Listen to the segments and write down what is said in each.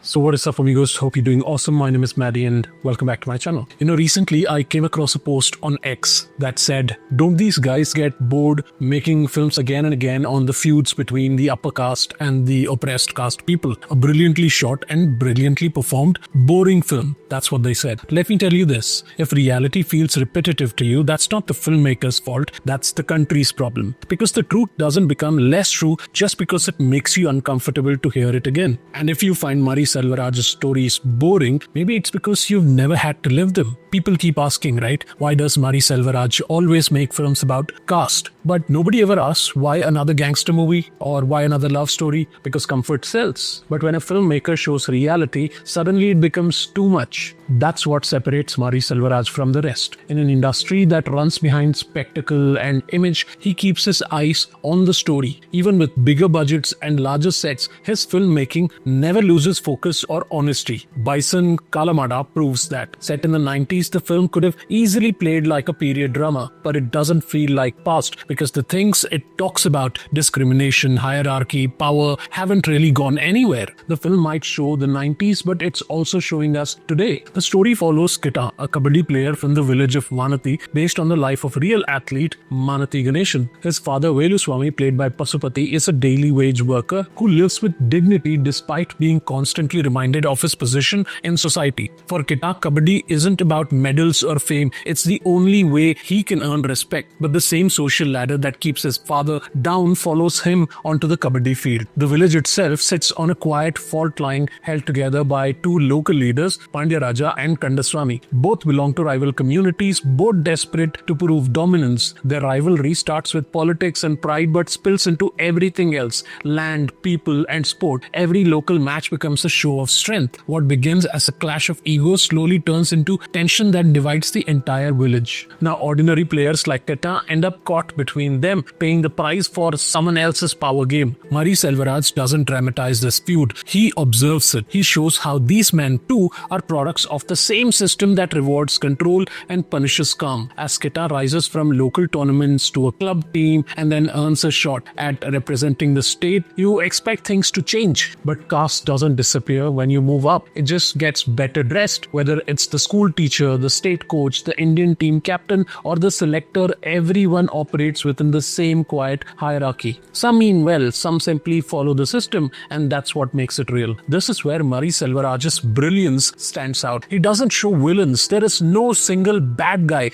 So what is up, amigos? Hope you're doing awesome. My name is Maddie and welcome back to my channel. Recently I came across a post on X that said, don't these guys get bored making films again and again on the feuds between the upper caste and the oppressed caste people? A brilliantly shot and brilliantly performed, boring film. That's what they said. Let me tell you this. If reality feels repetitive to you, that's not the filmmaker's fault. That's the country's problem. Because the truth doesn't become less true just because it makes you uncomfortable to hear it again. And if you find Mari Selvaraj's stories boring, maybe it's because you've never had to live them. People keep asking, right? Why does Mari Selvaraj always make films about caste? But nobody ever asks why another gangster movie or why another love story, because comfort sells. But when a filmmaker shows reality, suddenly it becomes too much. That's what separates Mari Selvaraj from the rest. In an industry that runs behind spectacle and image, he keeps his eyes on the story. Even with bigger budgets and larger sets, his filmmaking never loses focus or honesty. Bison Kaalamaadan proves that. Set in the 90s, the film could have easily played like a period drama, but it doesn't feel like past because the things it talks about, discrimination, hierarchy, power, haven't really gone anywhere. The film might show the 90s, but it's also showing us today. The story follows Kita, a kabaddi player from the village of Manathi, based on the life of real athlete Manathi Ganesan. His father Veluswamy, played by Pasupathy, is a daily wage worker who lives with dignity despite being constantly reminded of his position in society. For Kita, kabaddi isn't about medals or fame. It's the only way he can earn respect. But the same social ladder that keeps his father down follows him onto the kabaddi field. The village itself sits on a quiet fault line held together by two local leaders, Pandya Raja and Kandaswamy. Both belong to rival communities, both desperate to prove dominance. Their rivalry starts with politics and pride but spills into everything else. Land, people and sport. Every local match becomes a show of strength. What begins as a clash of egos slowly turns into tension that divides the entire village. Now, ordinary players like Keta end up caught between them, paying the price for someone else's power game. Mari Selvaraj doesn't dramatize this feud. He observes it. He shows how these men too are products of the same system that rewards control and punishes calm. As Keta rises from local tournaments to a club team and then earns a shot at representing the state, you expect things to change. But caste doesn't disappear when you move up. It just gets better dressed. Whether it's the school teacher, the state coach, the Indian team captain, or the selector, everyone operates within the same quiet hierarchy. Some mean well, some simply follow the system, and that's what makes it real. This is where Mari Selvaraj's brilliance stands out. He doesn't show villains. There is no single bad guy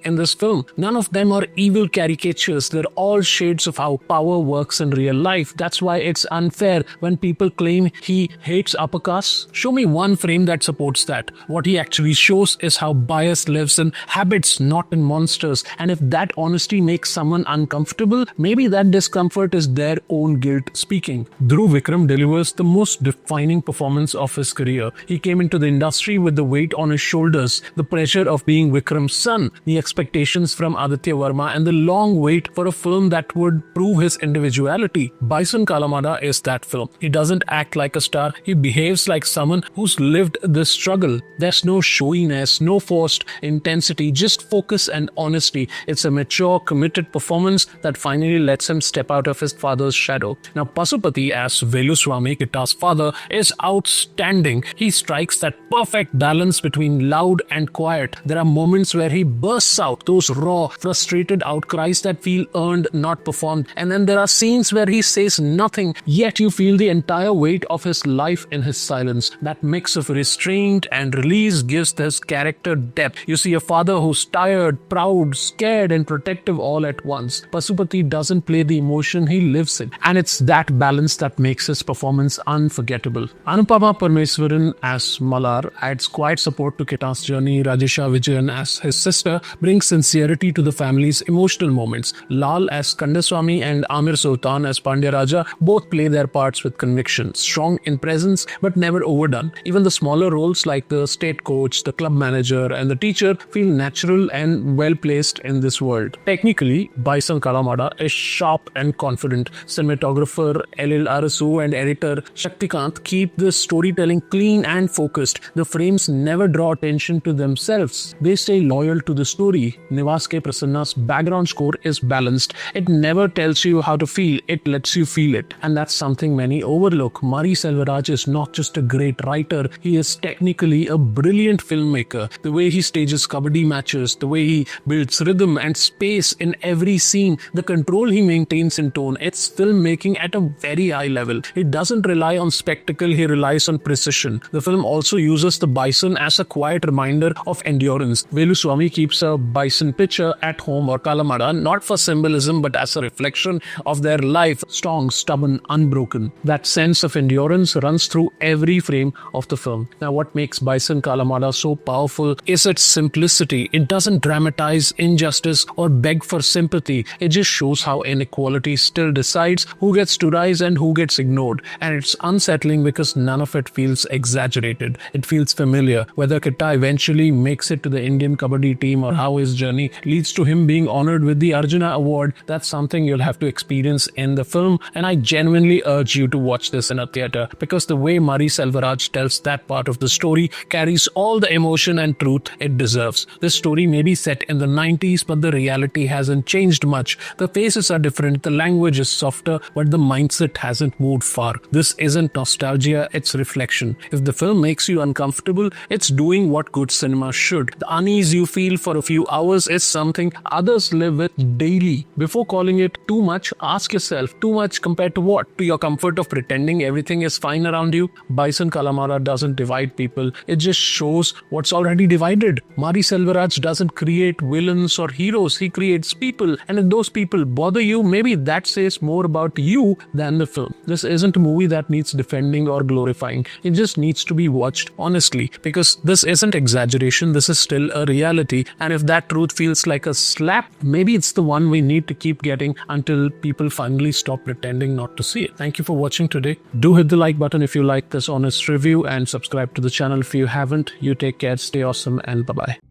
in this film. None of them are evil caricatures. They're all shades of how power works in real life. That's why it's unfair when people claim he hates upper castes. Show me one frame that supports that. What he actually shows is how bias lives in habits, not in monsters. And if that honesty makes someone uncomfortable, maybe that discomfort is their own guilt speaking. Dhruv Vikram delivers the most defining performance of his career. He came into the industry with the weight on his shoulders, the pressure of being Vikram's son, the expectations from Aditya Verma, and the long wait for a film that would prove his individuality. Bison Kaalamaadan is that film. He doesn't act like a star. He behaves like someone who's lived this struggle. There's no showiness, no forced intensity, just focus and honesty. It's a mature, committed performance that finally lets him step out of his father's shadow. Now, Pasupathy as Veluswamy, Kita's father, is outstanding. He strikes that perfect balance between loud and quiet. There are moments where he bursts out, those raw, frustrated outcries that feel earned, not performed. And then there are scenes where he says nothing, yet you feel the entire weight of his life in his silence. That mix of restraint and release gives this character depth. You see a father who's tired, proud, scared and protective all at once. Pasupathy doesn't play the emotion, he lives it. And it's that balance that makes his performance unforgettable. Anupama Parameswaran as Malar adds quiet support to Kita's journey. Rajisha Vijayan as his sister brings sincerity to the family's emotional moments. Lal as Kandaswamy and Ameer Sultan as Pandya Raja both play their parts with conviction, strong in presence but never overdone. Even the smaller roles like the state coach, the club manager and the teacher feel natural and well placed in this world. Technically, Bison Kaalamaadan is sharp and confident. Cinematographer Ezhil Arasu and editor Sakthikanth keep the storytelling clean and focused. The The frames never draw attention to themselves. They stay loyal to the story. Nivas K Prasanna's background score is balanced. It never tells you how to feel, it lets you feel it. And that's something many overlook. Mari Selvaraj is not just a great writer, he is technically a brilliant filmmaker. The way he stages kabaddi matches, the way he builds rhythm and space in every scene, the control he maintains in tone, it's filmmaking at a very high level. It doesn't rely on spectacle, he relies on precision. The film also uses the bison as a quiet reminder of endurance. Veluswamy keeps a bison picture at home or Kaalamaadan, not for symbolism but as a reflection of their life, strong, stubborn, unbroken. That sense of endurance runs through every frame of the film. Now, what makes Bison Kaalamaadan so powerful is its simplicity. It doesn't dramatize injustice or beg for sympathy. It just shows how inequality still decides who gets to rise and who gets ignored. And it's unsettling because none of it feels exaggerated. It feels familiar. Whether Kitta eventually makes it to the Indian kabaddi team or how his journey leads to him being honored with the Arjuna Award, that's something you'll have to experience in the film. And I genuinely urge you to watch this in a theatre because the way Mari Selvaraj tells that part of the story carries all the emotion and truth it deserves. This story may be set in the 90s, but the reality hasn't changed much. The faces are different, the language is softer, but the mindset hasn't moved far. This isn't nostalgia, it's reflection. If the film makes you uncomfortable, it's doing what good cinema should. The unease you feel for a few hours is something others live with daily. Before calling it too much, ask yourself, too much compared to what? To your comfort of pretending everything is fine around you? Bison Kaalamaadan doesn't divide people, it just shows what's already divided. Mari Selvaraj doesn't create villains or heroes, he creates people. And if those people bother you, maybe that says more about you than the film. This isn't a movie that needs defending or glorifying. It just needs to be watched honestly because this isn't exaggeration, this is still a reality. And if that truth feels like a slap, maybe it's the one we need to keep getting until people finally stop pretending not to see it. Thank you for watching today. Do hit the like button if you like this honest review and subscribe to the channel if you haven't. You take care, stay awesome, and bye-bye.